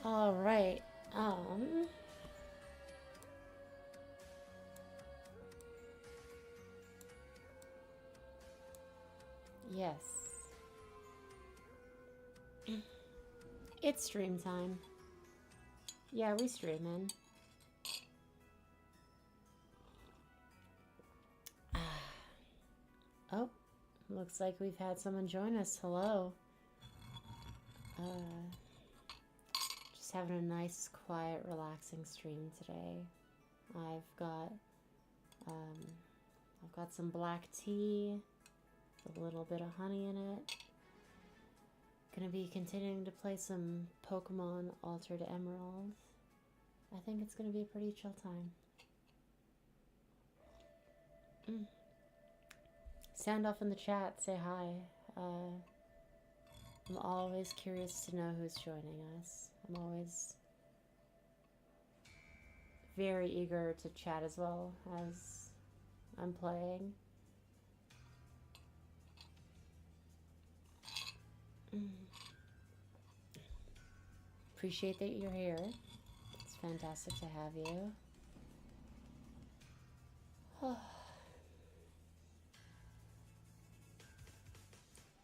All right. Yes. It's stream time. Yeah, we streaming. Oh, looks like we've had someone join us. Hello. Just having a nice, quiet, relaxing stream today. I've got some black tea with a little bit of honey in it. Gonna be continuing to play some Pokemon Altered Emerald. I think it's gonna be a pretty chill time. Sound off in the chat, say hi. I'm always curious to know who's joining us. I'm always very eager to chat as well as I'm playing. Appreciate that you're here. It's fantastic to have you.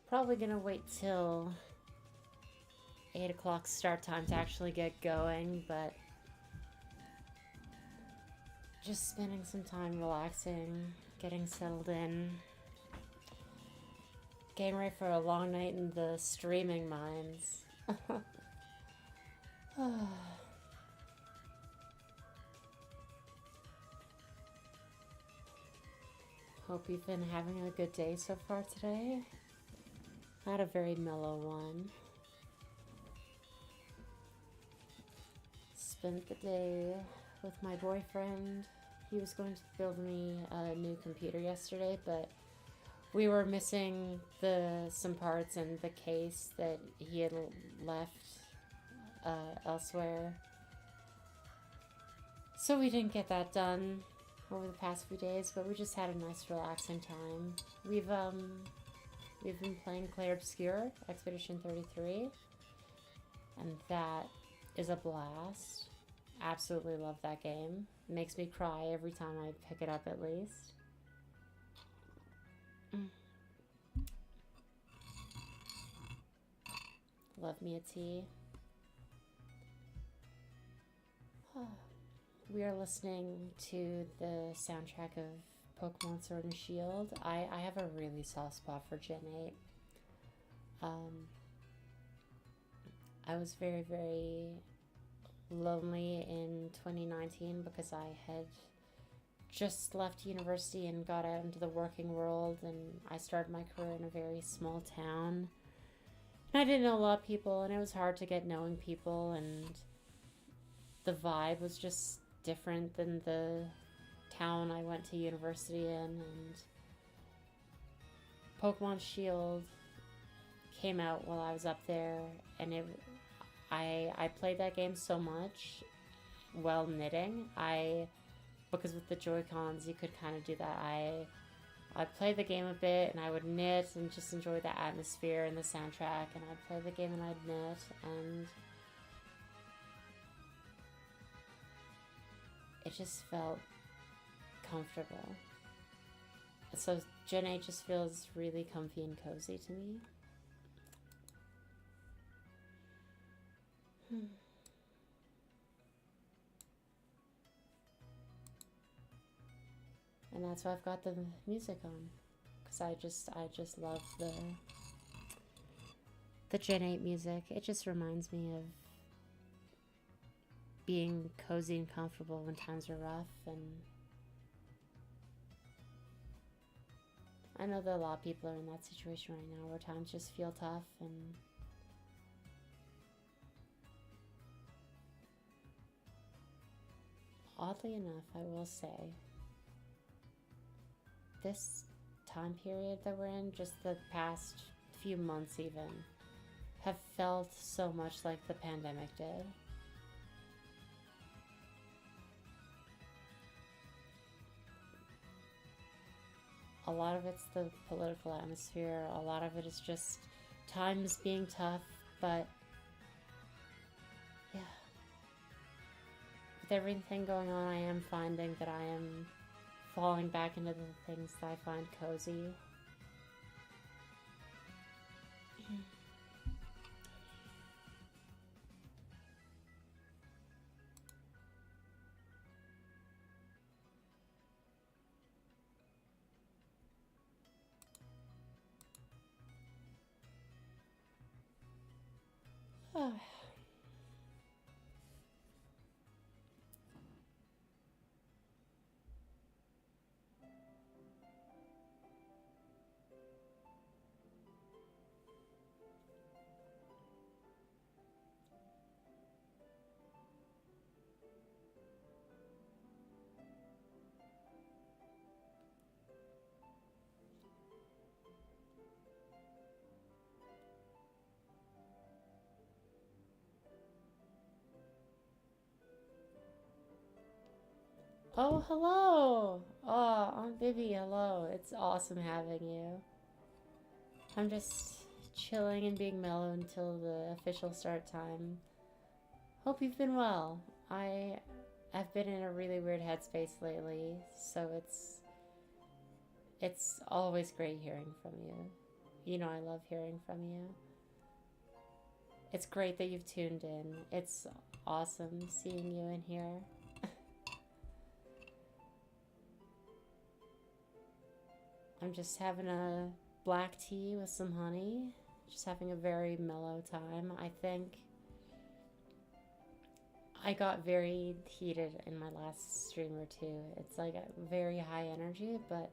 Probably gonna wait till 8 o'clock start time to actually get going, but just spending some time relaxing, getting settled in, getting ready for a long night in the streaming mines. Hope you've been having a good day so far today. I had a very mellow one. spent the day with my boyfriend. He was going to build me a new computer yesterday, but we were missing some parts in the case that he had left elsewhere. So we didn't get that done over the past few days, but we just had a nice relaxing time. We've been playing Clair Obscure, Expedition 33, and that is a blast. Absolutely love that game. It makes me cry every time I pick it up, at least. Love me a tea. We are listening to the soundtrack of Pokemon Sword and Shield. I have a really soft spot for Gen 8. I was very, very lonely in 2019 because I had just left university and got out into the working world, and I started my career in a very small town. And I didn't know a lot of people, and it was hard to get knowing people, and the vibe was just different than the town I went to university in. And Pokemon Shield came out while I was up there, and I played that game so much while knitting. Because with the Joy-Cons you could kind of do that. I'd play the game a bit and I would knit and just enjoy the atmosphere and the soundtrack, and I'd play the game and I'd knit, and it just felt comfortable. So Gen 8 just feels really comfy and cozy to me. And that's why I've got the music on, because I just love the Gen 8 music. It just reminds me of being cozy and comfortable when times are rough. And I know that a lot of people are in that situation right now where times just feel tough, and oddly enough, I will say, this time period that we're in, just the past few months even, have felt so much like the pandemic did. A lot of it's the political atmosphere, a lot of it is just times being tough, but yeah. With everything going on, I am finding that I am falling back into the things that I find cozy. Oh, hello! Oh, Aunt Bibi, hello. It's awesome having you. I'm just chilling and being mellow until the official start time. Hope you've been well. I've been in a really weird headspace lately, so it's always great hearing from you. You know I love hearing from you. It's great that you've tuned in. It's awesome seeing you in here. I'm just having a black tea with some honey. Just having a very mellow time. I think I got very heated in my last stream or two. It's like a very high energy, but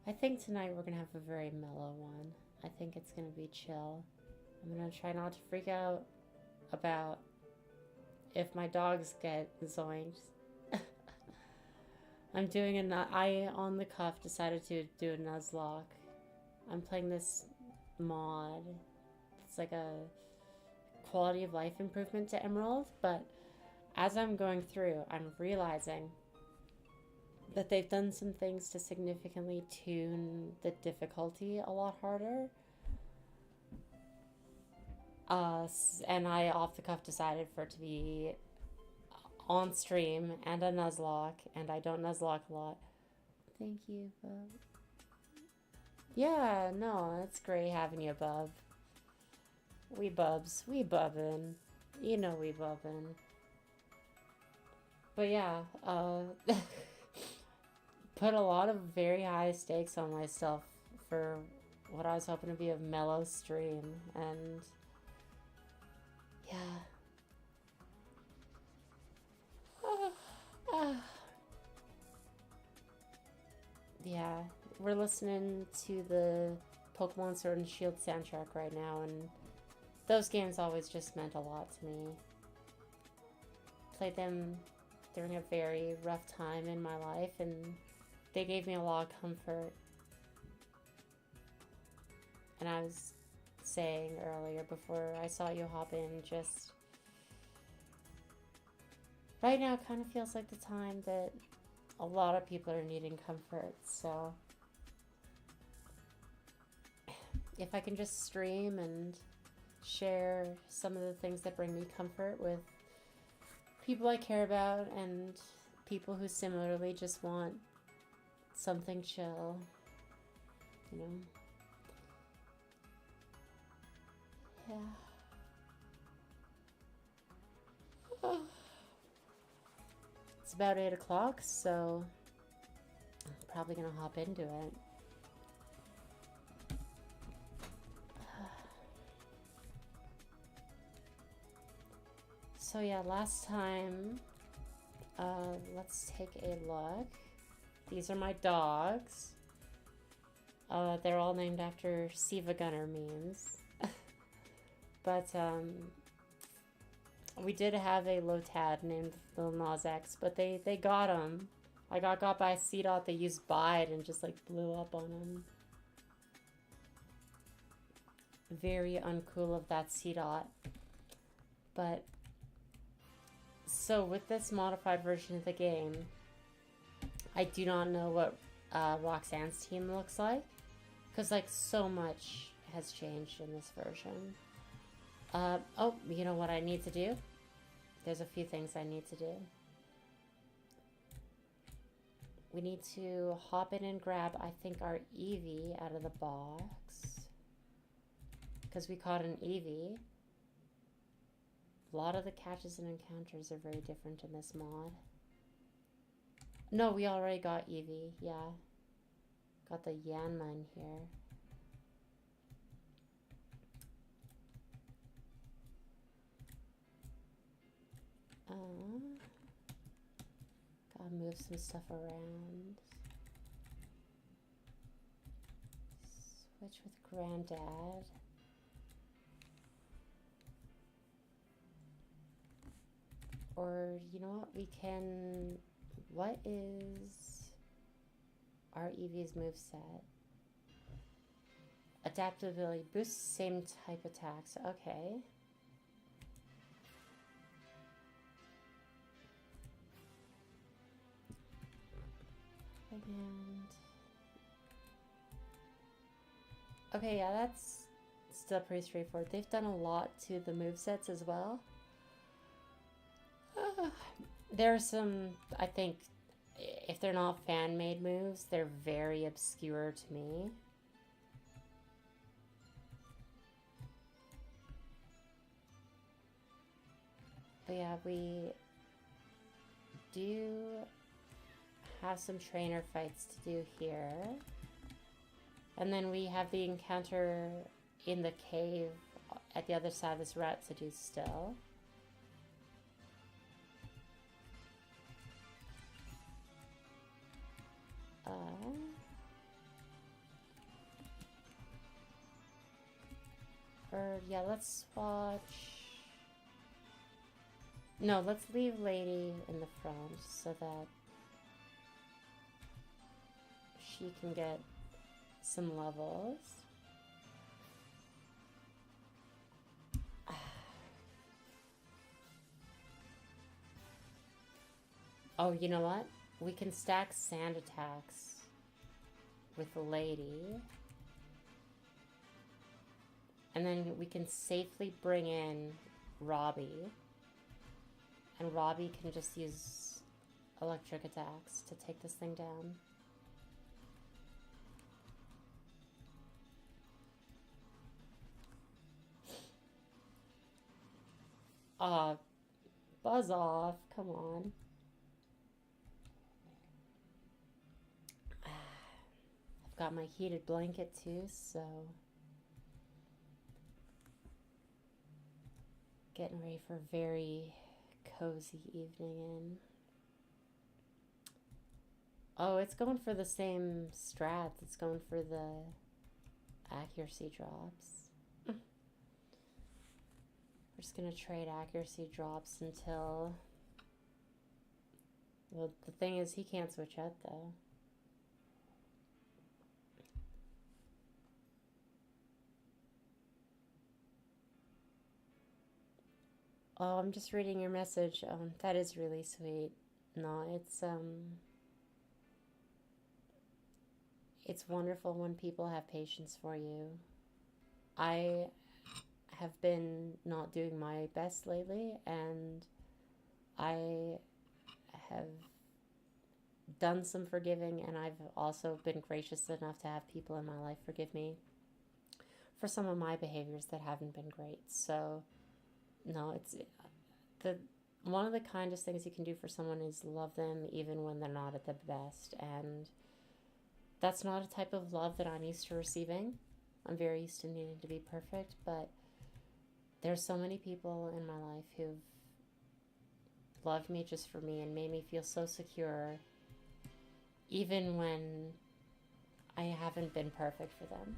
I think tonight we're gonna have a very mellow one. I think it's gonna be chill. I'm gonna try not to freak out about if my dogs get zoinked. I'm doing I on the cuff decided to do a Nuzlock. I'm playing this mod. It's like a quality of life improvement to Emerald, but as I'm going through, I'm realizing that they've done some things to significantly tune the difficulty a lot harder. And I off the cuff decided for it to be on stream and a Nuzlock, and I don't Nuzlock a lot. Thank you, Bub. Yeah, no, it's great having you, Bub. We bubs. We bubbin'. You know we bubbin'. But yeah, put a lot of very high stakes on myself for what I was hoping to be a mellow stream, and yeah. Yeah, we're listening to the Pokemon Sword and Shield soundtrack right now, and those games always just meant a lot to me. Played them during a very rough time in my life, and they gave me a lot of comfort. And I was saying earlier before I saw you hop in, just right now kind of feels like the time that a lot of people are needing comfort. So if I can just stream and share some of the things that bring me comfort with people I care about and people who similarly just want something chill, you know. Yeah. It's about 8 o'clock, so I'm probably gonna hop into it. So yeah, last time, let's take a look. These are my dogs. They're all named after Siva Gunner memes. But we did have a Lotad named Lil Nas X, but they got him. I got by a C-Dot. They used Bide and just like blew up on him. Very uncool of that C-Dot. But so with this modified version of the game, I do not know what Roxanne's team looks like, because like so much has changed in this version. Oh, you know what I need to do? There's a few things I need to do. We need to hop in and grab, I think, our Eevee out of the box, because we caught an Eevee. A lot of the catches and encounters are very different in this mod. No, we already got Eevee, yeah. Got the Yanma in here. Gotta move some stuff around. Switch with Granddad. Or, you know what, we can... What is our Eevee's moveset? Adaptability boosts same type attacks. Okay. And okay, yeah, that's still pretty straightforward. They've done a lot to the movesets as well. There are some, I think, if they're not fan-made moves, they're very obscure to me. But yeah, we do have some trainer fights to do here. And then we have the encounter in the cave at the other side of this route to do still. Or yeah, let's watch. No, let's leave Lady in the front so that she can get some levels. Oh, you know what? We can stack sand attacks with the Lady. And then we can safely bring in Robbie. And Robbie can just use electric attacks to take this thing down. Buzz off. Come on. I've got my heated blanket too, so... Getting ready for a very cozy evening in. Oh, it's going for the same strats. It's going for the accuracy drops. We're just going to trade accuracy drops until... Well, the thing is, he can't switch out, though. Oh, I'm just reading your message. That is really sweet. No, it's wonderful when people have patience for you. I have been not doing my best lately, and I have done some forgiving, and I've also been gracious enough to have people in my life forgive me for some of my behaviors that haven't been great. So, no, it's one of the kindest things you can do for someone is love them even when they're not at the best, and that's not a type of love that I'm used to receiving. I'm very used to needing to be perfect, but there's so many people in my life who've loved me just for me and made me feel so secure even when I haven't been perfect for them.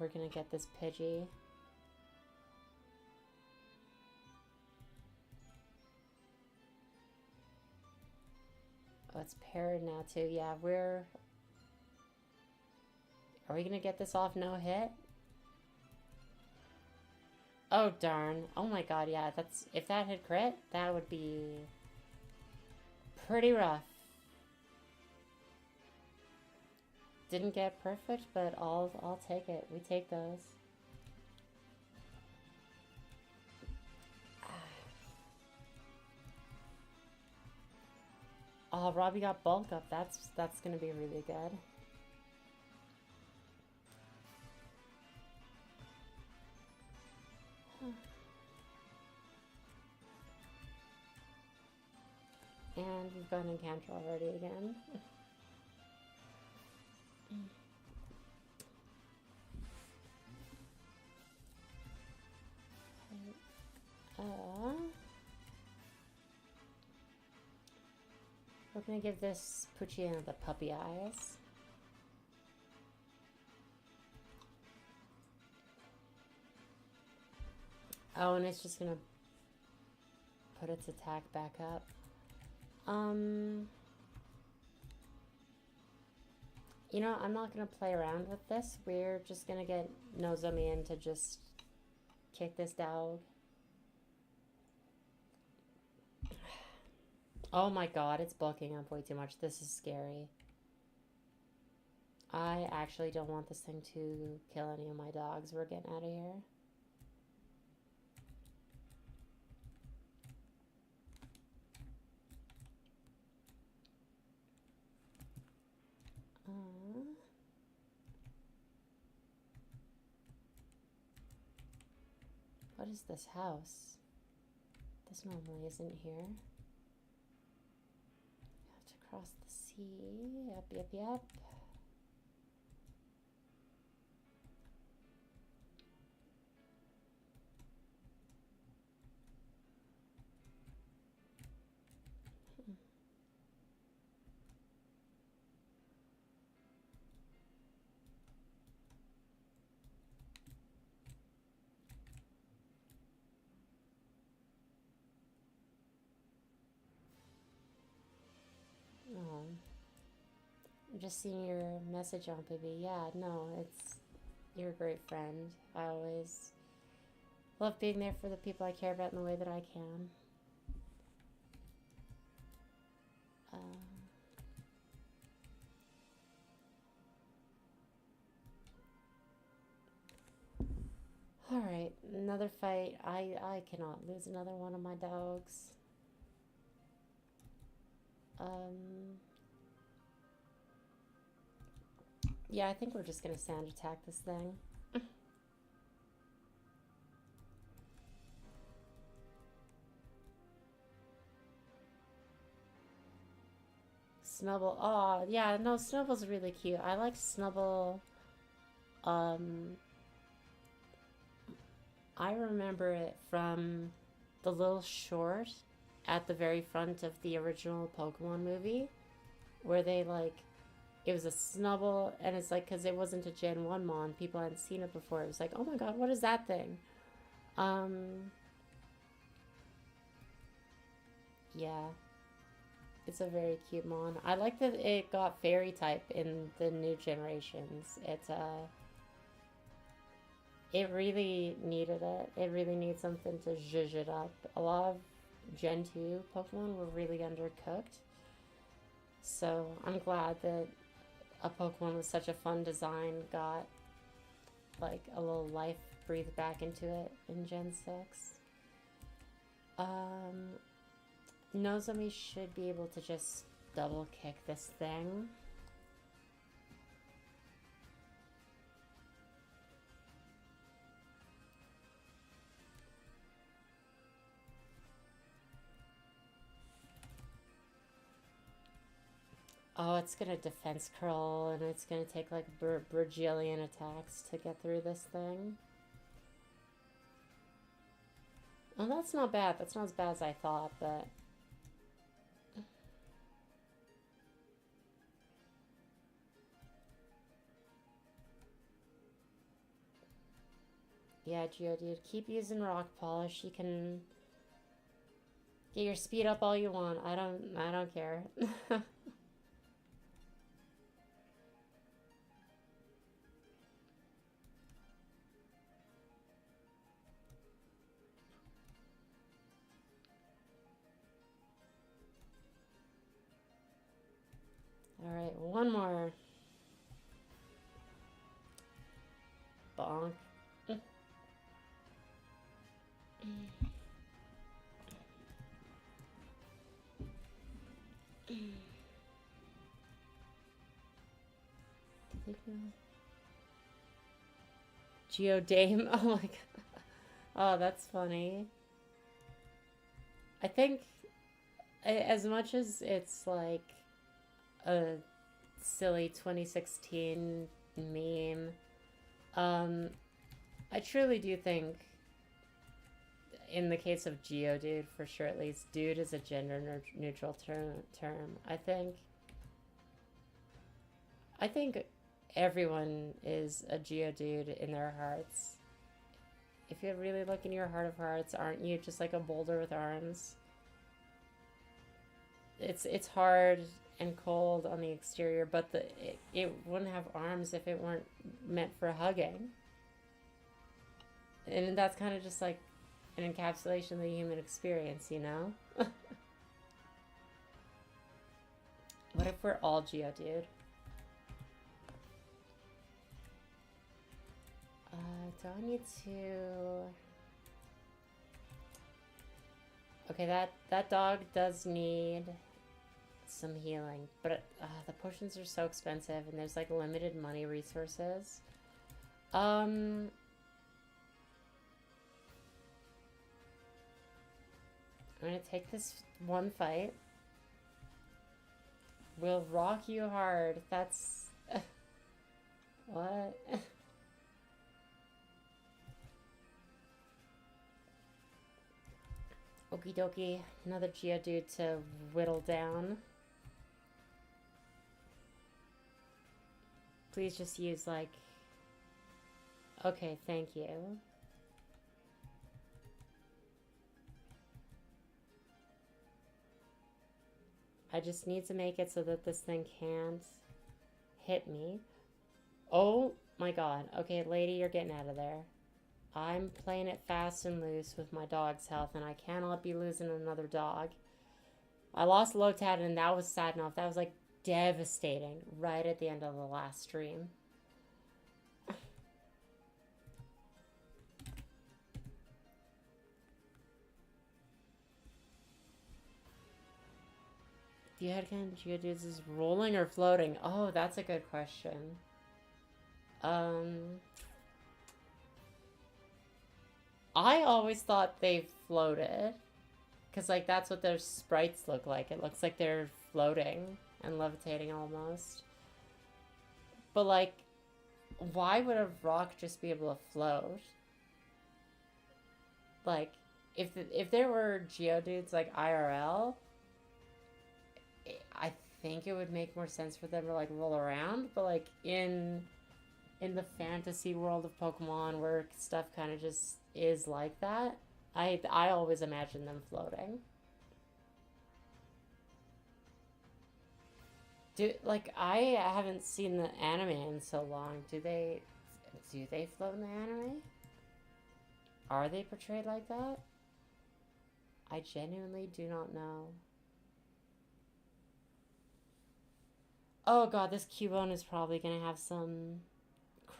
We're gonna get this Pidgey. Oh, it's paired now too. Yeah, are we gonna get this off no hit? Oh darn. Oh my god, yeah, if that had crit, that would be pretty rough. Didn't get perfect, but I'll take it. We take those. Oh, Robbie got bulk up. That's gonna be really good. And we've got an encounter already again. We're gonna give this Pucciano the puppy eyes. Oh, and it's just gonna put its attack back up. You know, I'm not gonna play around with this. We're just gonna get Nozomi in to just kick this dog. Oh my god, it's bulking up way too much. This is scary. I actually don't want this thing to kill any of my dogs. We're getting out of here. What is this house? This normally isn't here. Have to cross the sea. Yep. I'm just seeing your message on, baby. Yeah, no, you're a great friend. I always love being there for the people I care about in the way that I can. Alright, another fight. I cannot lose another one of my dogs. Yeah, I think we're just gonna sound attack this thing. Snubble. Oh, yeah, no, Snubble's really cute. I like Snubble. I remember it from the little short at the very front of the original Pokemon movie where they like it was a Snubble and it's like because it wasn't a Gen 1 Mon, people hadn't seen it before. It was like, oh my god, what is that thing? Yeah, it's a very cute Mon. I like that it got fairy type in the new generations. It really needed it. It really needs something to zhuzh it up. A lot of Gen 2 Pokemon were really undercooked. So I'm glad that a Pokemon with such a fun design got like a little life breathed back into it in Gen 6. Nozomi should be able to just double kick this thing. Oh, it's gonna defense curl and it's gonna take like bajillion attacks to get through this thing. Oh, that's not bad. That's not as bad as I thought, but... Yeah, Geodude, keep using rock polish. You can get your speed up all you want. I don't care. Alright, one more. Bonk. Geodame. Oh my god. Oh, that's funny. I think as much as it's like a silly 2016 meme, I truly do think in the case of Geodude, for sure at least, dude is a gender neutral term. I think everyone is a Geodude in their hearts. If you really look in your heart of hearts, aren't you just like a boulder with arms? It's hard and cold on the exterior, but it wouldn't have arms if it weren't meant for hugging. And that's kind of just like an encapsulation of the human experience, you know? What if we're all Geodude? Do I need to... Okay, that dog does need some healing, but the potions are so expensive and there's like limited money resources. I'm gonna take this one fight. We'll rock you hard. That's... What? Okie dokie. Another Geodude to whittle down. Please just use like... Okay, thank you. I just need to make it so that this thing can't hit me. Oh my god. Okay, lady, you're getting out of there. I'm playing it fast and loose with my dog's health, and I cannot be losing another dog. I lost Lotad, and that was sad enough. That was like devastating right at the end of the last stream. Do you headcanon Geodudes is rolling or floating? Oh, that's a good question. I always thought they floated. Because, like, that's what their sprites look like. It looks like they're floating and levitating almost. But, like, why would a rock just be able to float? Like, if there were Geodudes, like, IRL, I think it would make more sense for them to, like, roll around. But, like, in the fantasy world of Pokemon where stuff kind of just is like that, I always imagine them floating. I haven't seen the anime in so long. Do they float in the anime? Are they portrayed like that? I genuinely do not know. Oh god, this Cubone is probably gonna have some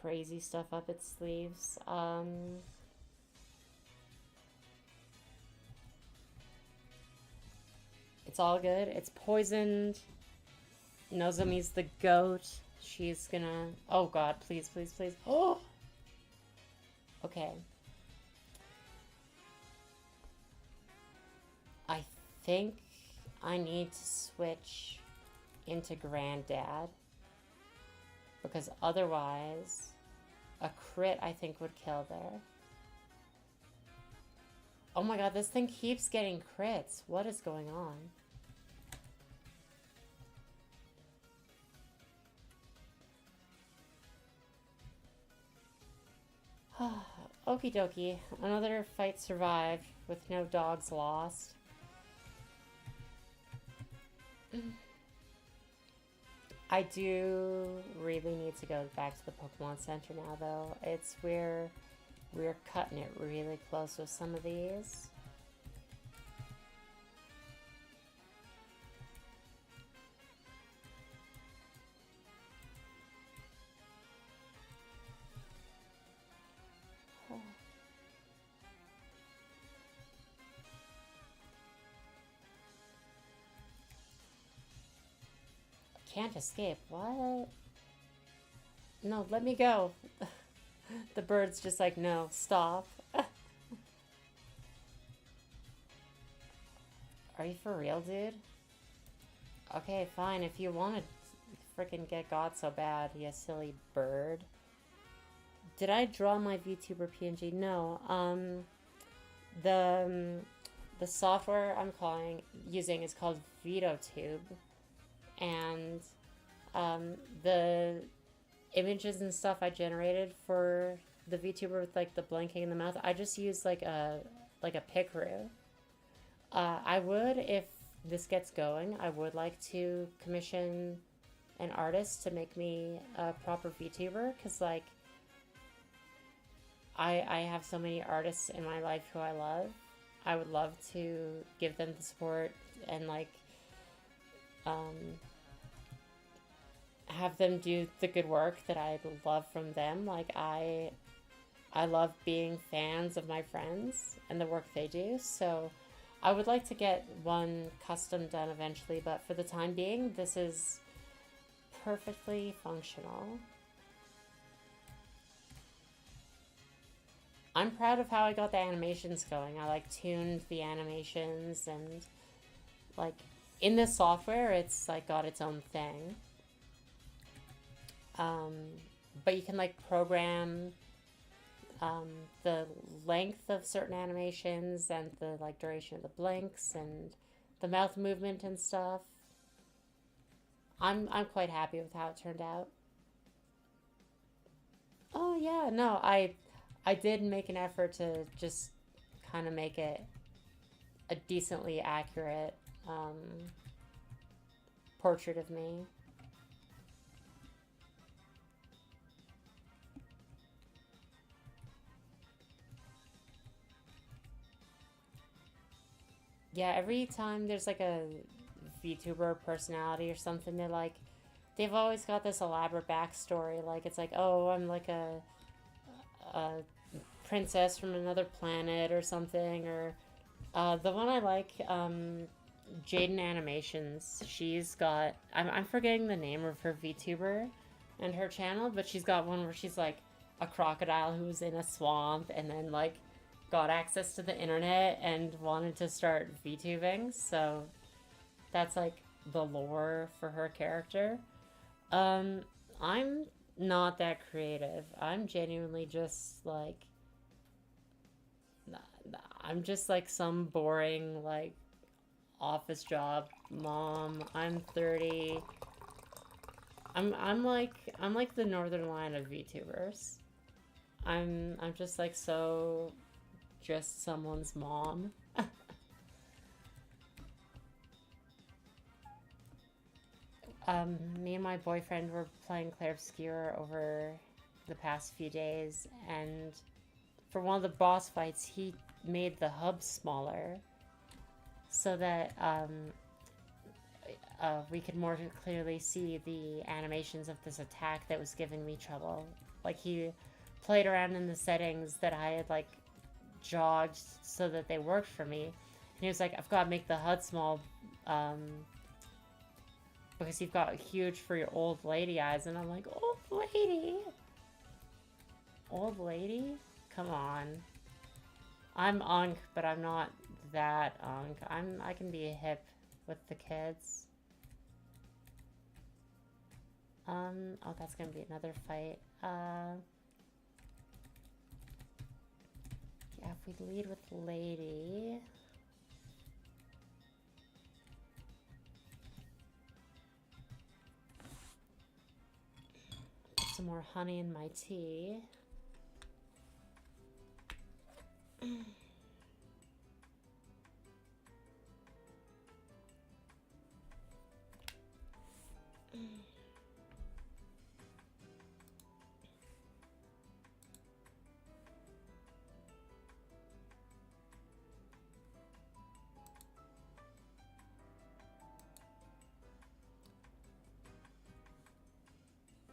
crazy stuff up its sleeves. It's all good. It's poisoned. Nozomi's the goat. She's gonna... Oh god, please, please, please. Oh! Okay. I think I need to switch into Granddad. Because otherwise, a crit I think would kill there. Oh my god, this thing keeps getting crits. What is going on? Okie dokie. Another fight survived with no dogs lost. I do really need to go back to the Pokemon Center now, though. We're cutting it really close with some of these. Can't escape. What? No, let me go. The bird's just like, no, stop. Are you for real, dude? Okay, fine. If you want to freaking get got so bad, you silly bird. Did I draw my VTuber PNG? No. The software I'm using is called VitoTube. And the images and stuff I generated for the VTuber with like the blinking in the mouth, I just used like a Pickaroo. I would, if this gets going, I would like to commission an artist to make me a proper VTuber, because like I have so many artists in my life who I love. I would love to give them the support and like have them do the good work that I love from them. Like I love being fans of my friends and the work they do, so I would like to get one custom done eventually, but for the time being, this is perfectly functional. I'm proud of how I got the animations going. I like tuned the animations, and like in this software it's like got its own thing. But you can like program the length of certain animations and the like duration of the blinks and the mouth movement and stuff. I'm quite happy with how it turned out. Oh yeah, no, I did make an effort to just kind of make it a decently accurate portrait of me. Yeah, every time there's like a VTuber personality or something, they've always got this elaborate backstory. Like it's like, oh, I'm like a princess from another planet or something. Or the one I like, Jaden Animations. She's got I'm forgetting the name of her VTuber and her channel, but she's got one where she's like a crocodile who's in a swamp and then like got access to the internet and wanted to start VTubing. So that's like the lore for her character. Um, I'm not that creative. I'm genuinely just like I'm just like some boring like office job mom. I'm 30. I'm like the northern line of VTubers. I'm just like so just someone's mom. Me and my boyfriend were playing Clair Obscur over the past few days, and for one of the boss fights, he made the hub smaller so that we could more clearly see the animations of this attack that was giving me trouble. Like, he played around in the settings that I had, like, jogged so that they worked for me. And he was like, I've got to make the HUD small, because you've got huge for your old lady eyes. And I'm like, old lady? Old lady? Come on. I'm Unk, but I'm not that Unk. I can be hip with the kids. Oh, that's gonna be another fight. Yeah, if we lead with lady. Put some more honey in my tea.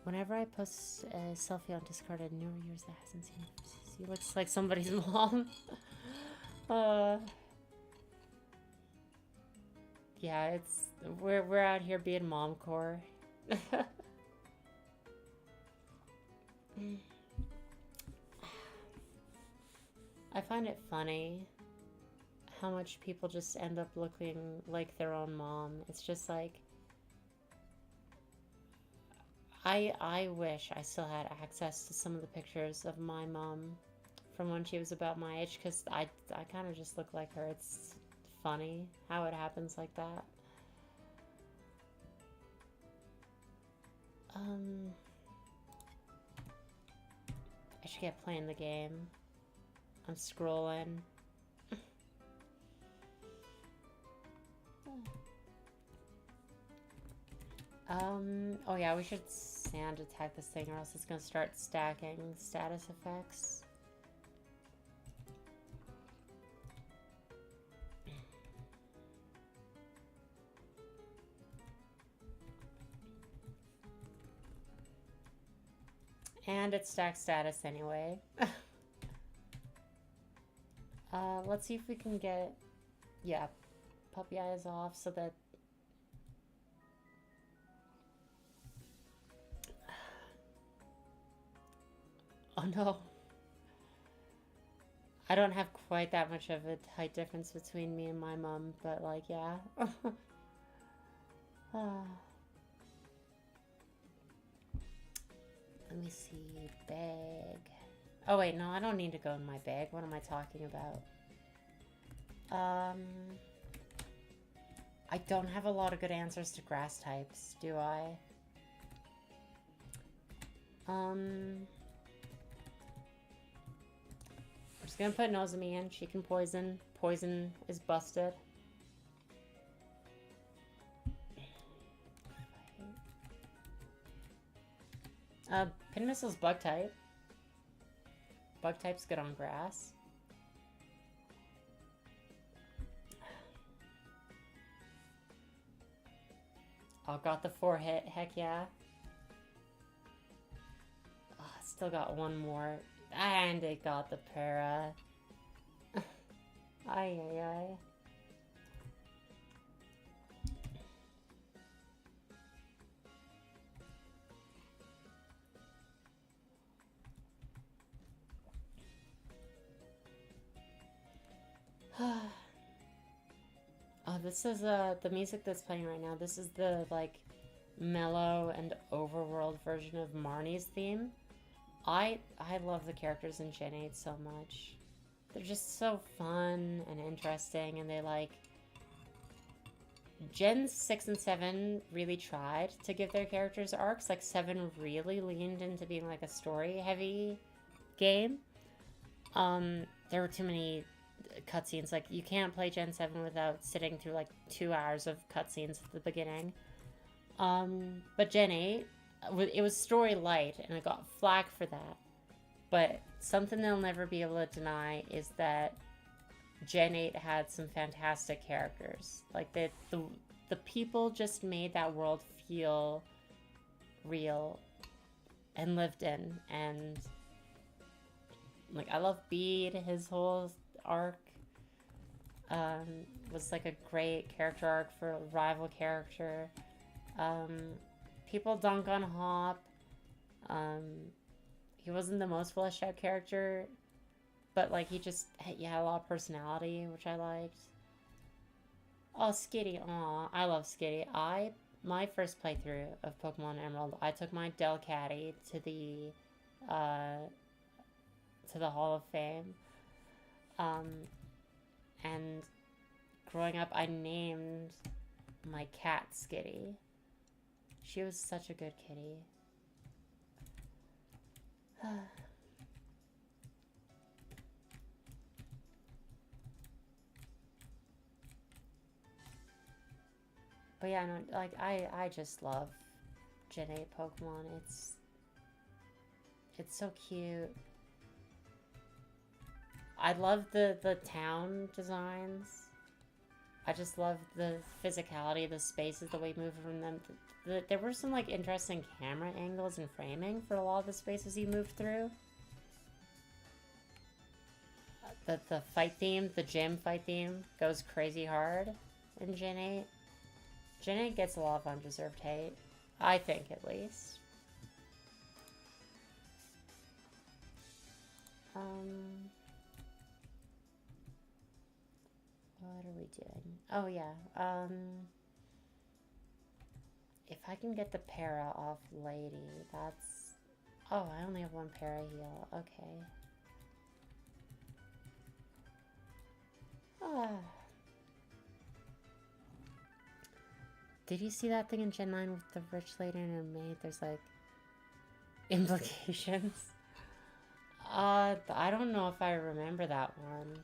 Whenever I post a selfie on Discord at New Year's that hasn't seen it, he looks like somebody's mom. Yeah, it's we're out here being momcore. I find it funny how much people just end up looking like their own mom. It's just like I wish I still had access to some of the pictures of my mom from when she was about my age, because I kind of just look like her. It's funny how it happens like that. I should get playing the game. I'm scrolling. Oh yeah, we should sand attack this thing or else it's gonna start stacking status effects. And it stacks status anyway. Let's see if we can get, yeah, puppy eyes off so that oh no. I don't have quite that much of a height difference between me and my mom, but like, yeah. Let me see, bag. Oh wait, no, I don't need to go in my bag. What am I talking about? I don't have a lot of good answers to grass types, do I? I'm just gonna put Nozomi in. She can poison. Poison is busted. Pin Missile's bug type. Bug type's good on grass. Oh, got the 4-hit. Heck yeah. Oh, still got one more. And it got the para. Ay, ay, ay. Oh, this is the music that's playing right now. This is the like mellow and overworld version of Marnie's theme. I love the characters in Gen 8 so much. They're just so fun and interesting, and they like Gen 6 and 7 really tried to give their characters arcs. Like 7 really leaned into being like a story heavy game. There were too many cutscenes. Like you can't play Gen 7 without sitting through like 2 hours of cutscenes at the beginning. But Gen 8, it was story light, and I got flack for that. But something they'll never be able to deny is that Gen 8 had some fantastic characters. Like the people just made that world feel real and lived in. And like I love Bede, his whole arc was like a great character arc for a rival character. People dunk on Hop. He wasn't the most fleshed out character, but like he had a lot of personality, which I liked. Oh, Skitty, aw, I love Skitty. My first playthrough of Pokemon Emerald, I took my Delcatty to the Hall of Fame. And growing up, I named my cat Skitty. She was such a good kitty. But yeah, no, like I just love Gen 8 Pokemon. It's so cute. I love the town designs. I just love the physicality, the spaces, the way you move from them. There were some like interesting camera angles and framing for a lot of the spaces you move through. The fight theme, the gym fight theme, goes crazy hard in Gen 8. Gen 8 gets a lot of undeserved hate. I think, at least. What are we doing? Oh, yeah. If I can get the para off Lady, that's... Oh, I only have one para heal. Okay. Ah. Did you see that thing in Gen 9 with the rich lady and her maid? There's, like, implications. I don't know if I remember that one.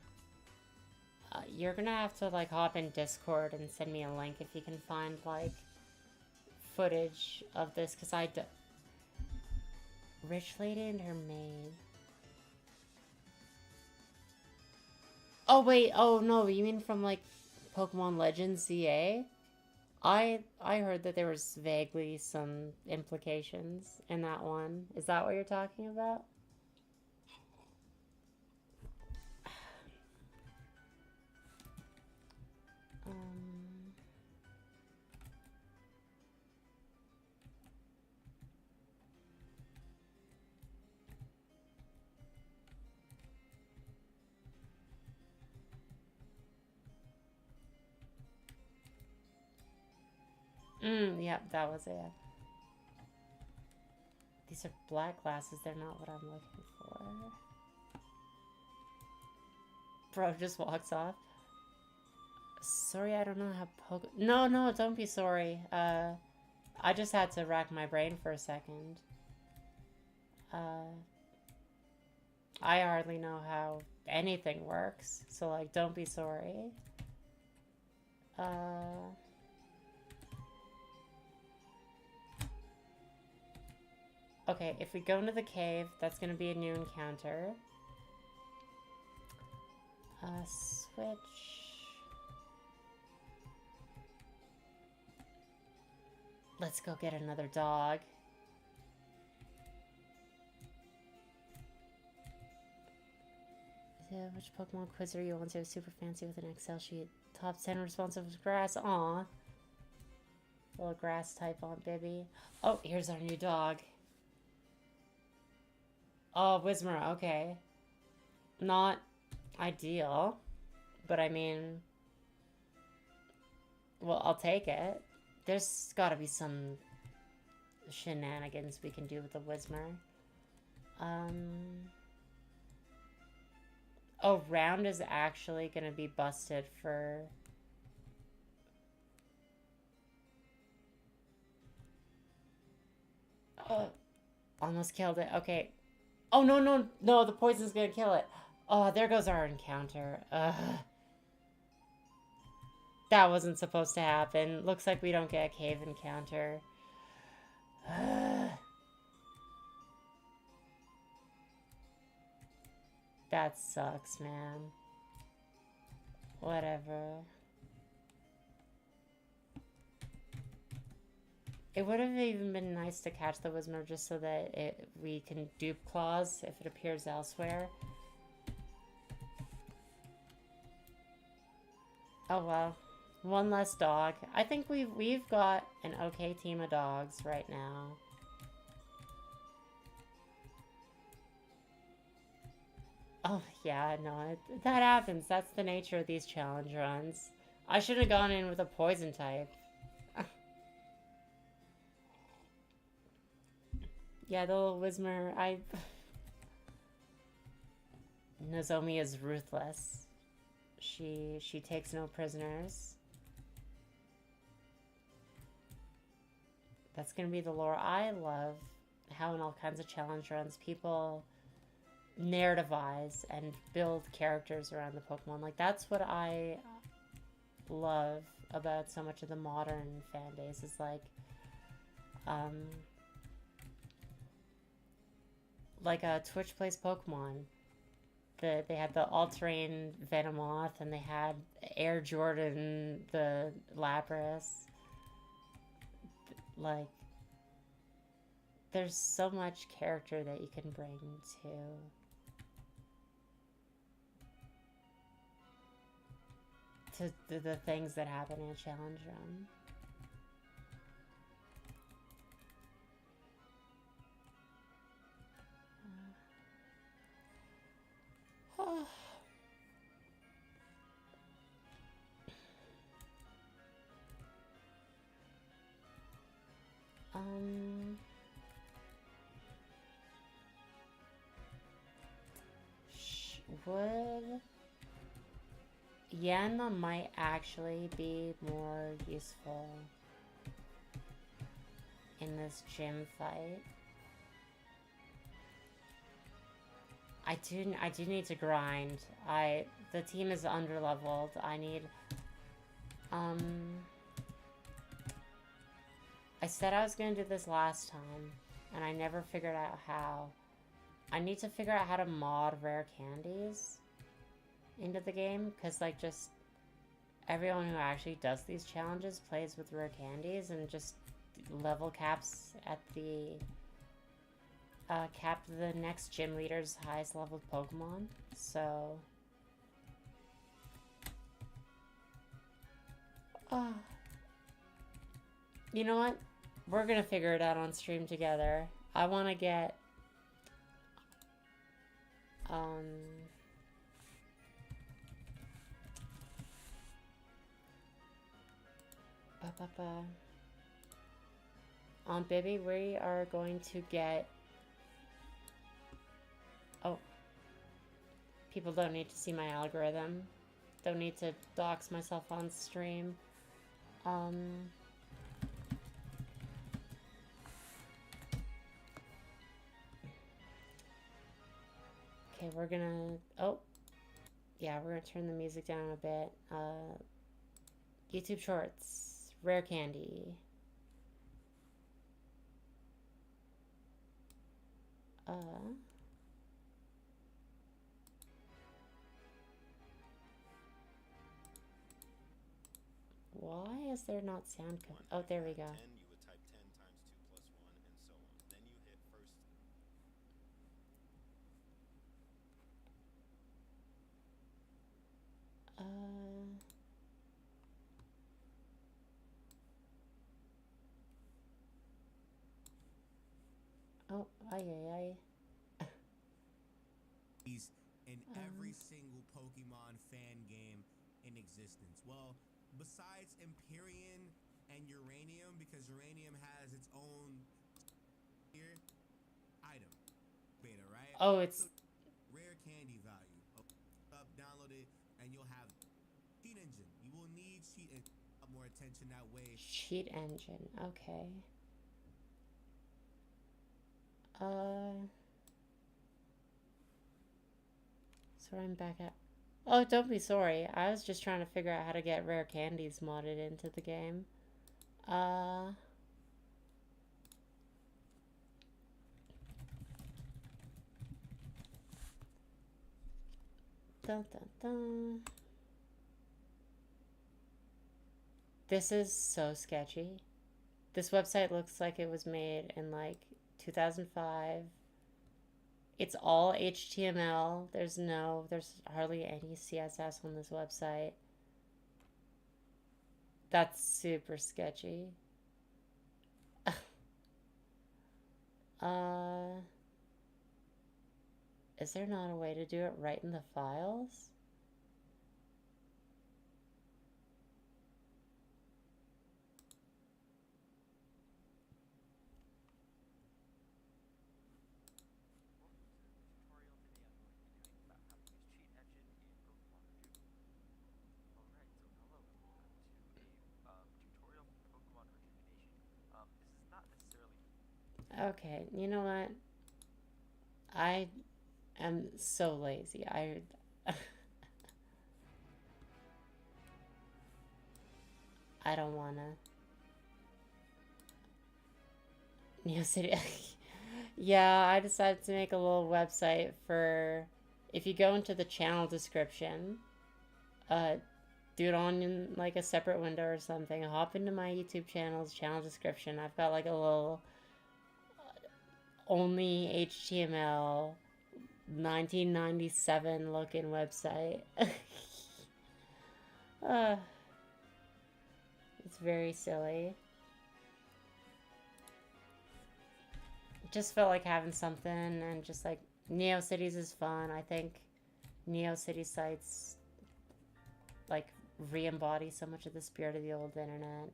You're gonna have to, like, hop in Discord and send me a link if you can find, like, footage of this, because Rich lady and her maid. Oh, wait, oh, no, you mean from, like, Pokemon Legends ZA? I heard that there was vaguely some implications in that one. Is that what you're talking about? Yep, that was it. These are black glasses. They're not what I'm looking for. Bro just walks off. Sorry, I don't know how No, don't be sorry. I just had to rack my brain for a second. I hardly know how anything works, so, like, don't be sorry. Okay, if we go into the cave, that's gonna be a new encounter. Switch. Let's go get another dog. Yeah, which Pokemon quiz are you on to? Super fancy with an Excel sheet. Top 10 responsive grass. Aw. Little grass type on, baby. Oh, here's our new dog. Oh, Whismur, okay. Not ideal, but I mean, well, I'll take it. There's gotta be some shenanigans we can do with the Whismur. Oh, round is actually gonna be busted for... Oh, almost killed it. Okay. Oh, no, no, no, the poison's gonna kill it. Oh, there goes our encounter. Ugh. That wasn't supposed to happen. Looks like we don't get a cave encounter. That sucks, man. Whatever. It would have even been nice to catch the Whismur just so that we can dupe claws if it appears elsewhere. Oh well. One less dog. I think we've got an okay team of dogs right now. Oh, yeah, no, that happens. That's the nature of these challenge runs. I should have gone in with a poison type. Yeah, the little Whismur, Nozomi is ruthless. She takes no prisoners. That's gonna be the lore. I love how in all kinds of challenge runs people narrativize and build characters around the Pokemon. Like, that's what I love about so much of the modern fan base is like Twitch Plays Pokemon. They had the all-terrain Venomoth and they had Air Jordan the Lapras. Like, there's so much character that you can bring to the things that happen in a challenge run. Would Yanma might actually be more useful in this gym fight. I do need to grind. The team is underleveled. I need I said I was gonna do this last time and I never figured out how. I need to figure out how to mod rare candies into the game, because like just everyone who actually does these challenges plays with rare candies and just level caps at the cap the next gym leader's highest leveled Pokemon. So you know what? We're gonna figure it out on stream together. I wanna get baby, we are going to get... Oh. People don't need to see my algorithm. Don't need to dox myself on stream. Okay, we're gonna... Oh. Yeah, we're gonna turn the music down a bit. YouTube Shorts. Rare candy. Why is there not sound? Oh, there we go. Oh, ay, ay, ay. In every single Pokemon fan game in existence. Well, besides Empyrean and Uranium, because Uranium has its own here item beta, right? Oh, it's... So rare candy value. Up, download it, and you'll have cheat engine. You will need cheat engine. More attention that way. Cheat engine, okay. So I'm back at... Oh, don't be sorry. I was just trying to figure out how to get rare candies modded into the game. Dun, dun, dun. This is so sketchy. This website looks like it was made in like 2005. It's all HTML. There's hardly any CSS on this website. That's super sketchy. Is there not a way to do it right in the files? Okay, you know what? I am so lazy. I don't wanna. Neo City. Yeah, I decided to make a little website for... If you go into the channel description, do it on in like a separate window or something. Hop into my YouTube channel's channel description. I've got like a little only HTML 1997 looking website. It's very silly. Just felt like having something, and just like NeoCities is fun. I think NeoCity sites like re-embody so much of the spirit of the old internet.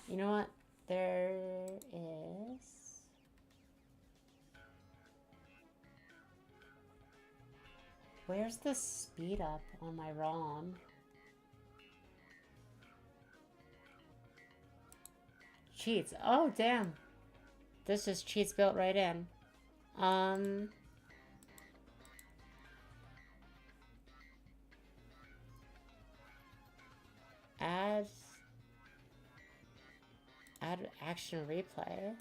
You know what? There is... Where's the speed up on my ROM? Cheats. Oh, damn. This is cheats built right in. Add action replay.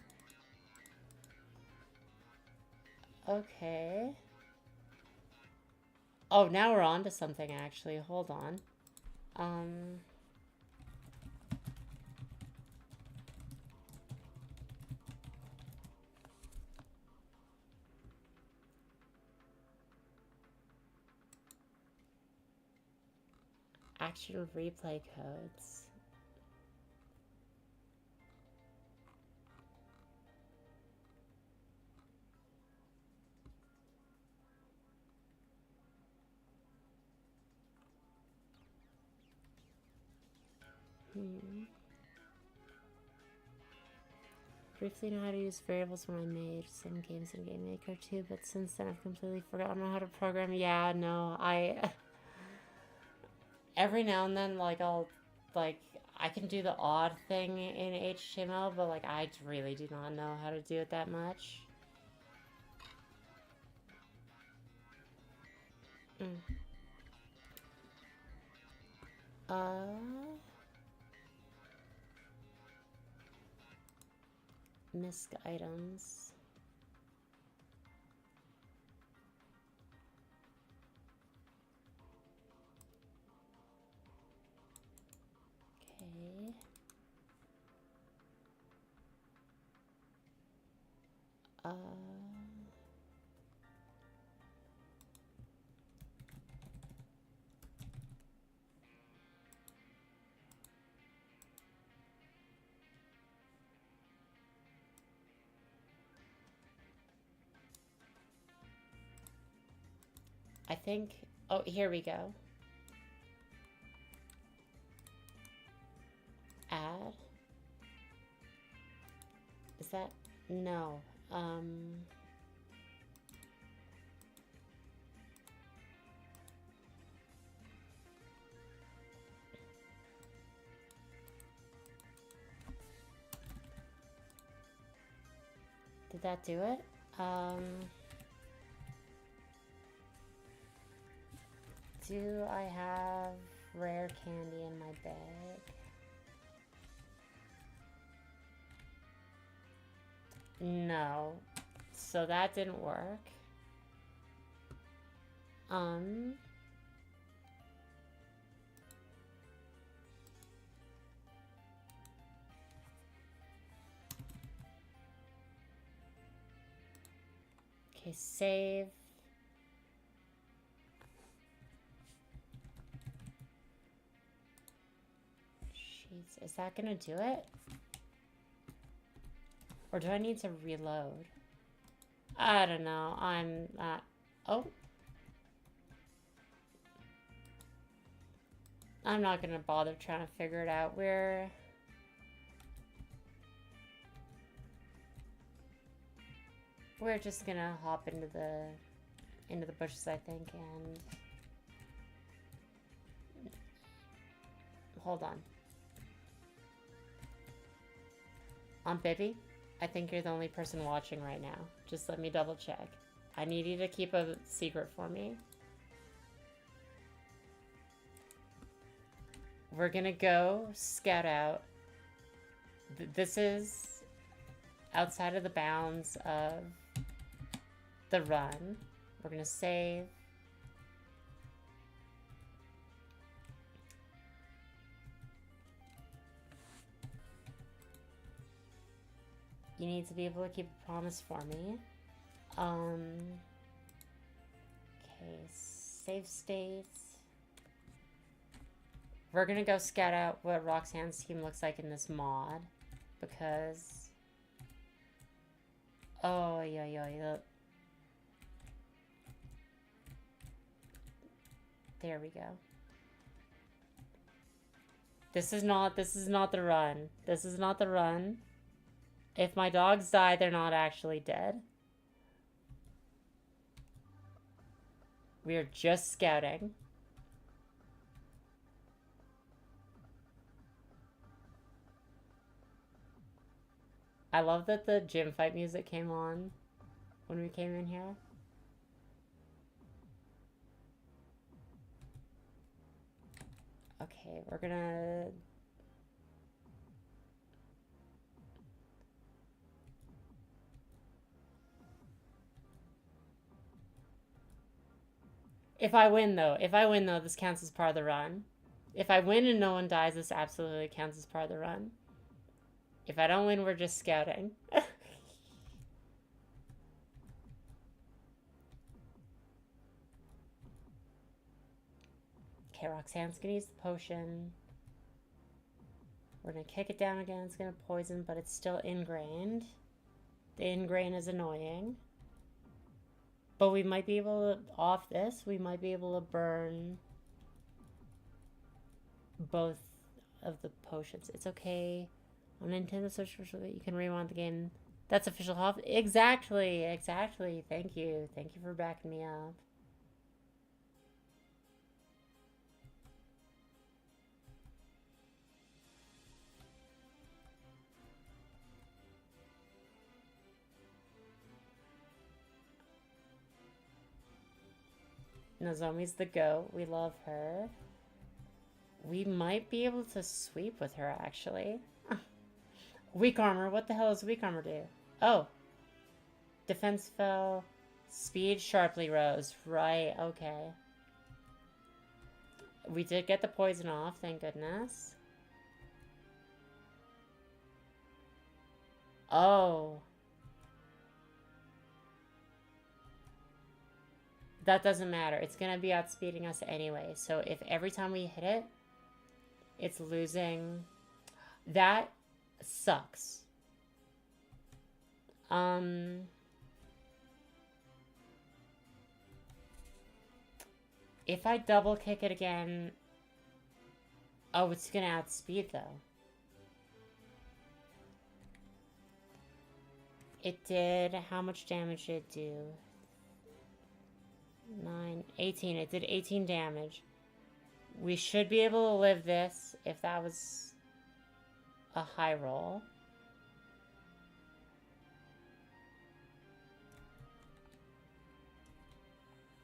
Okay. Oh, now we're on to something, actually. Hold on. Action replay codes. Briefly know how to use variables when I made some games in Game Maker too, but since then I've completely forgotten how to program. Yeah, no, every now and then, like, I can do the odd thing in HTML, but, like, I really do not know how to do it that much. Misc items. Okay. think... Oh, here we go. Add. Is that... No. Did that do it? Do I have rare candy in my bag? No. So that didn't work. Okay, save. Sheets. Is that gonna do it? Or do I need to reload? I don't know. I'm not... Oh. I'm not gonna bother trying to figure it out. We're just gonna hop into the bushes, I think, and... Hold on. Baby, I think you're the only person watching right now. Just let me double check. I need you to keep a secret for me. We're gonna go scout out. This is outside of the bounds of the run. We're gonna save. You need to be able to keep a promise for me. Okay, save states. We're gonna go scout out what Roxanne's team looks like in this mod. Because... Oh, yeah. There we go. This is not the run. This is not the run. If my dogs die, they're not actually dead. We are just scouting. I love that the gym fight music came on when we came in here. Okay, we're gonna... If I win, though, this counts as part of the run. If I win and no one dies, this absolutely counts as part of the run. If I don't win, we're just scouting. Okay, Roxanne's gonna use the potion. We're gonna kick it down again. It's gonna poison, but it's still ingrained. The ingrain is annoying. But we might be able to, off this, we might be able to burn both of the potions. It's okay. On Nintendo Switch, you can rewind the game. That's official off. Exactly. Thank you for backing me up. Nozomi's the goat. We love her. We might be able to sweep with her, actually. Weak armor. What the hell does weak armor do? Oh. Defense fell. Speed sharply rose. Right, okay. We did get the poison off, thank goodness. Oh. That doesn't matter. It's going to be outspeeding us anyway. So if every time we hit it, it's losing... That sucks. If I double kick it again... Oh, it's gonna add speed, though. It did... How much damage did it do? 9... 18. It did 18 damage. We should be able to live this if that was a high roll.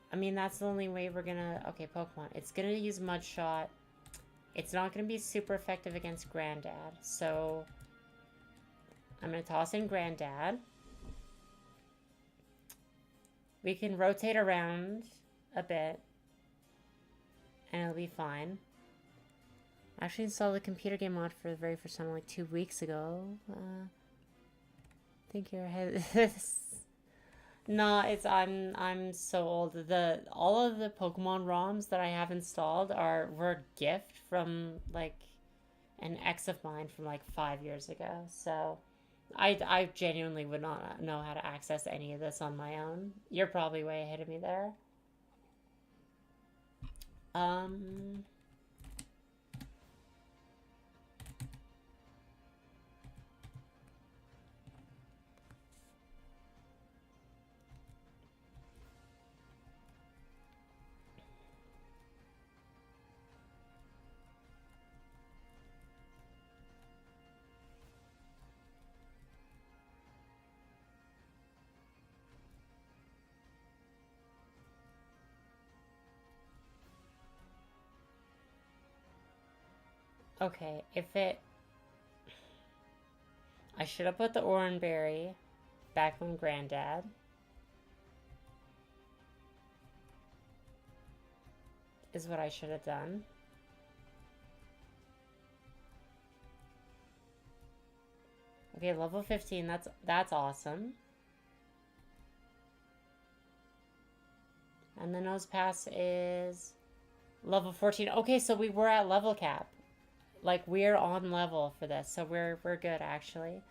I mean, that's the only way we're gonna... Okay, Pokemon. It's gonna use Mud Shot. It's not gonna be super effective against Granddad. So, I'm gonna toss in Granddad. We can rotate around a bit. And it'll be fine. I actually installed a computer game mod for the very first time like 2 weeks ago. I think your head is... No, it's I'm so old. All of the Pokemon ROMs that I have installed were a gift from like an ex of mine from like 5 years ago. So I genuinely would not know how to access any of this on my own. You're probably way ahead of me there. Okay, I should have put the Oranberry back on Granddad. Is what I should have done. Okay, level 15, that's awesome. And the Nose Pass is level 14. Okay, so we were at level cap. Like, we're on level for this, so we're good, actually.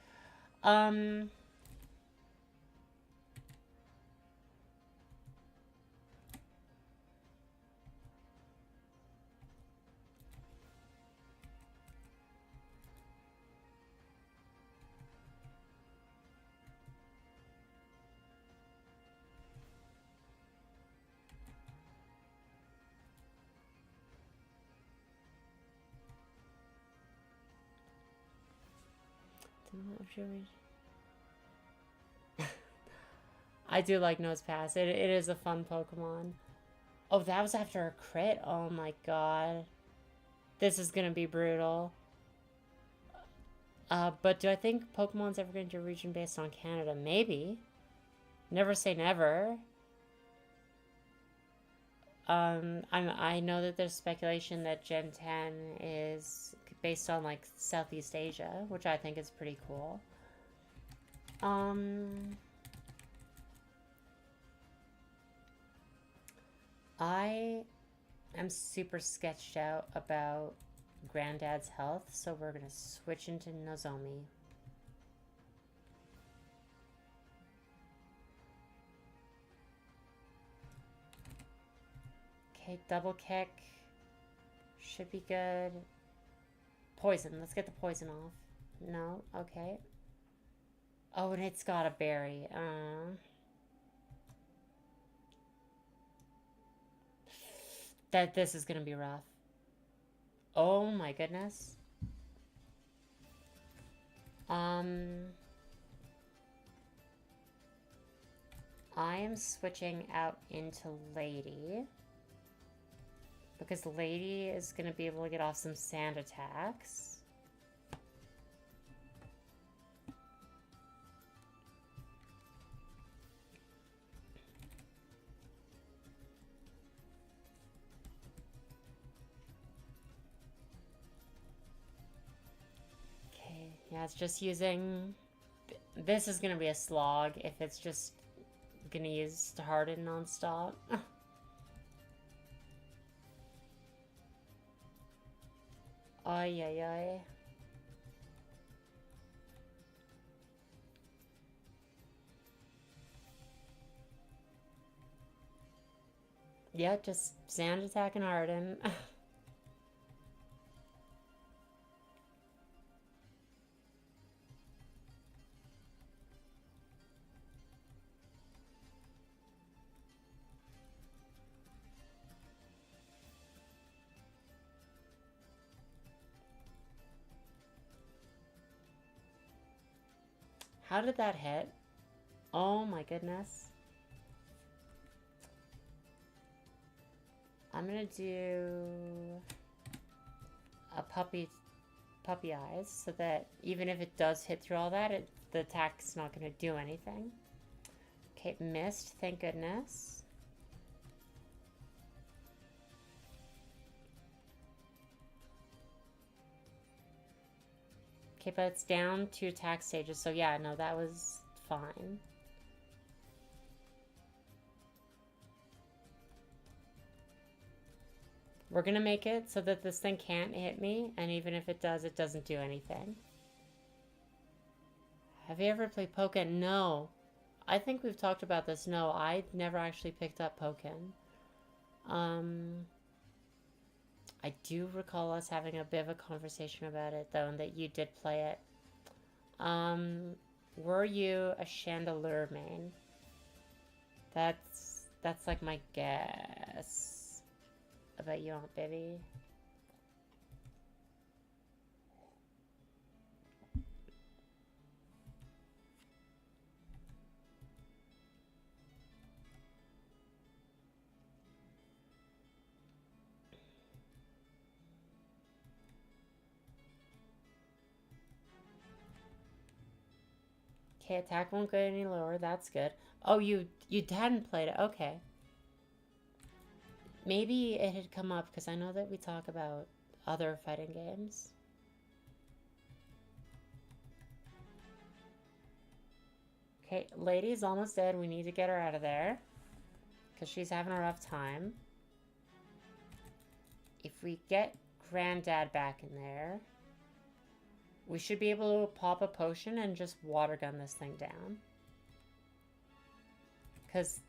I do like Nose Pass. It is a fun Pokemon. Oh, that was after a crit? Oh my god. This is gonna be brutal. But do I think Pokemon's ever going to do region based on Canada? Maybe. Never say never. I know that there's speculation that Gen 10 is based on like Southeast Asia, which I think is pretty cool. I am super sketched out about Granddad's health, so we're gonna switch into Nozomi. Okay, double kick. Should be good. Poison. Let's get the poison off. No? Okay. Oh, and it's got a berry. This is gonna be rough. Oh my goodness. I am switching out into Lady. Because Lady is going to be able to get off some sand attacks. Okay, yeah, it's just using... This is going to be a slog if it's just going to use Harden nonstop. Ay, ay, ay. Yeah, just sand attack and harden. How did that hit? Oh my goodness. I'm gonna do a puppy eyes so that even if it does hit through all that, the attack's not gonna do anything. Okay, missed, thank goodness. Okay, but it's down 2 attack stages, so yeah, no, that was fine. We're gonna make it so that this thing can't hit me, and even if it does, it doesn't do anything. Have you ever played Pokken? No. I think we've talked about this. No, I never actually picked up Pokken. I do recall us having a bit of a conversation about it, though, and that you did play it. Were you a Chandelure main? That's like my guess. I bet you aren't, baby. Okay, attack won't go any lower. That's good. Oh, you hadn't played it. Okay. Maybe it had come up because I know that we talk about other fighting games. Okay, lady's almost dead. We need to get her out of there because she's having a rough time. If we get Granddad back in there, we should be able to pop a potion and just water gun this thing down. Because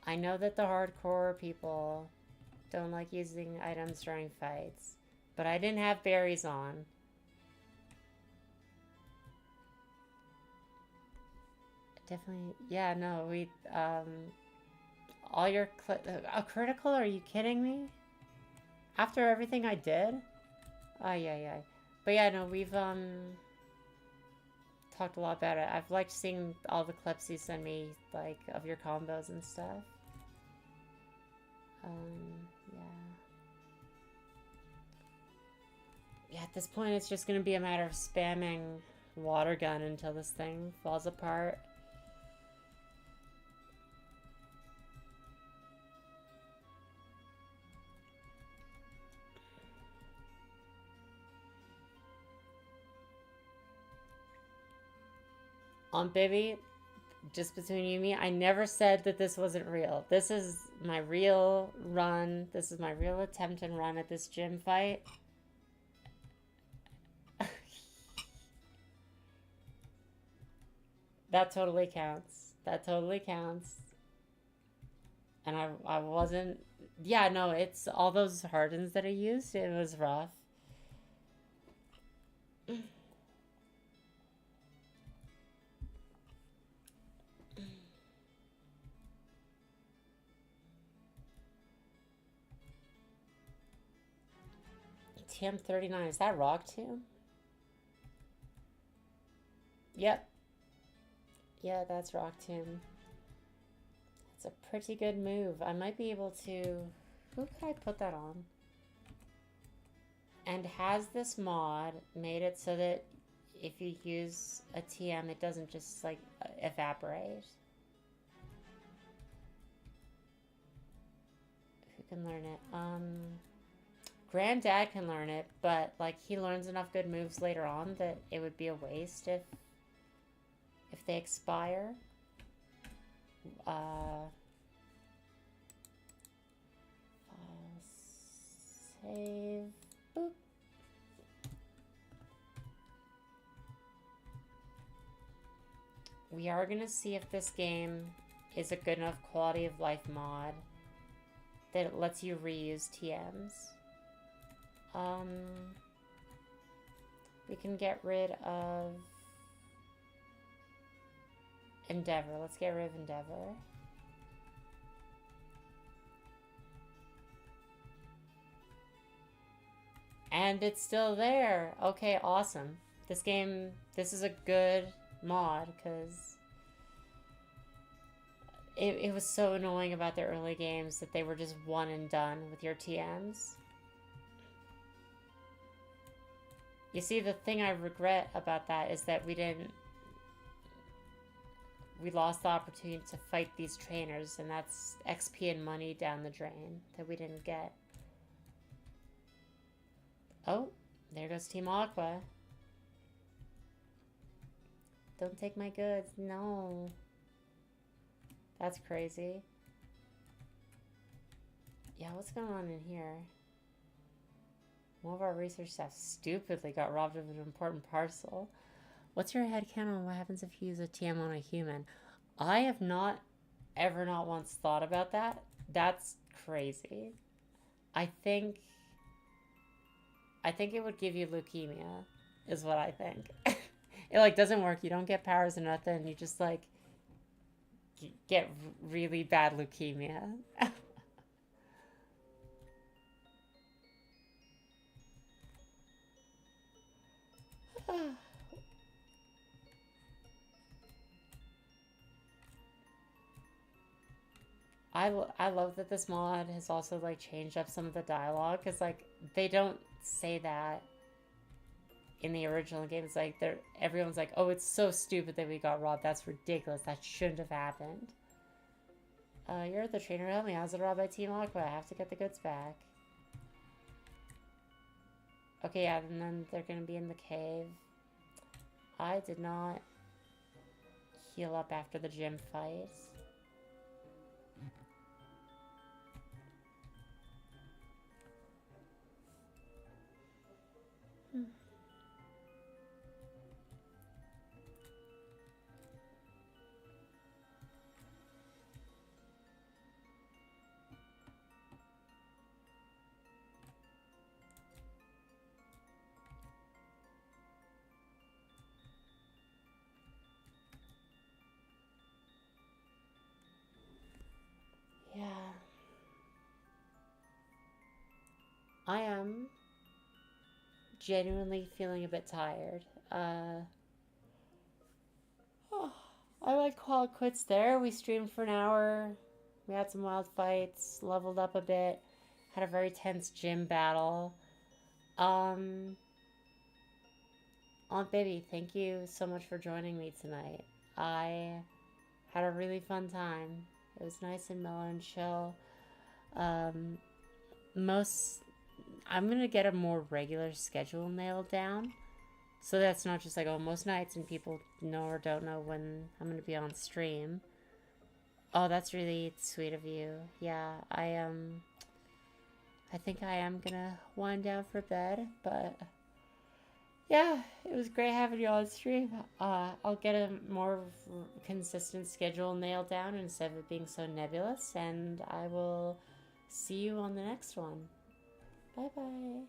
I know that the hardcore people don't like using items during fights, but I didn't have berries on. Definitely, yeah, no, we, all your, a critical, are you kidding me? After everything I did? Yeah. But yeah, no, we've, talked a lot about it. I've liked seeing all the clips you send me, like, of your combos and stuff. Yeah. Yeah, at this point, it's just gonna be a matter of spamming water gun until this thing falls apart. Baby, just between you and me, I never said that this wasn't real. This is my real run. This is my real attempt and run at this gym fight. That totally counts. That totally counts. And I wasn't... Yeah, no, it's all those hardens that I used. It was rough. TM39, is that Rock Tomb? Yep. Yeah, that's Rock Tomb. It's a pretty good move. I might be able to... Who could I put that on? And has this mod made it so that if you use a TM, it doesn't just, like, evaporate? Who can learn it? Granddad can learn it, but, like, he learns enough good moves later on that it would be a waste if they expire. Save. Boop. We are gonna see if this game is a good enough quality of life mod that it lets you reuse TMs. We can get rid of Endeavor. Let's get rid of Endeavor. And it's still there. Okay, awesome. This game, this is a good mod, because it was so annoying about the early games that they were just one and done with your TMs. You see, the thing I regret about that is that we lost the opportunity to fight these trainers, and that's XP and money down the drain that we didn't get. Oh, there goes Team Aqua. Don't take my goods. No. That's crazy. Yeah, what's going on in here? One of our research staff stupidly got robbed of an important parcel. What's your headcanon on what happens if you use a TM on a human? I have not once thought about that. That's crazy. I think it would give you leukemia, is what I think. It like doesn't work. You don't get powers or nothing. You just like get really bad leukemia. I love that this mod has also like changed up some of the dialogue, because like they don't say that in the original game. It's like everyone's like, oh, it's so stupid that we got robbed. That's ridiculous. That shouldn't have happened. You're the trainer. Help me. I was robbed by Team Aqua. I have to get the goods back. Okay, yeah, and then they're gonna be in the cave. I did not heal up after the gym fight. Yeah. I am genuinely feeling a bit tired. I might call it quits there. We streamed for an hour. We had some wild fights, leveled up a bit, had a very tense gym battle. Aunt Bibby, thank you so much for joining me tonight. I had a really fun time. It was nice and mellow and chill. I'm gonna get a more regular schedule nailed down, so that's not just like, oh, most nights and people know or don't know when I'm gonna be on stream. Oh, that's really sweet of you. Yeah, I think I am gonna wind down for bed, but yeah, it was great having you on stream. I'll get a more consistent schedule nailed down instead of it being so nebulous, and I will see you on the next one. Bye bye.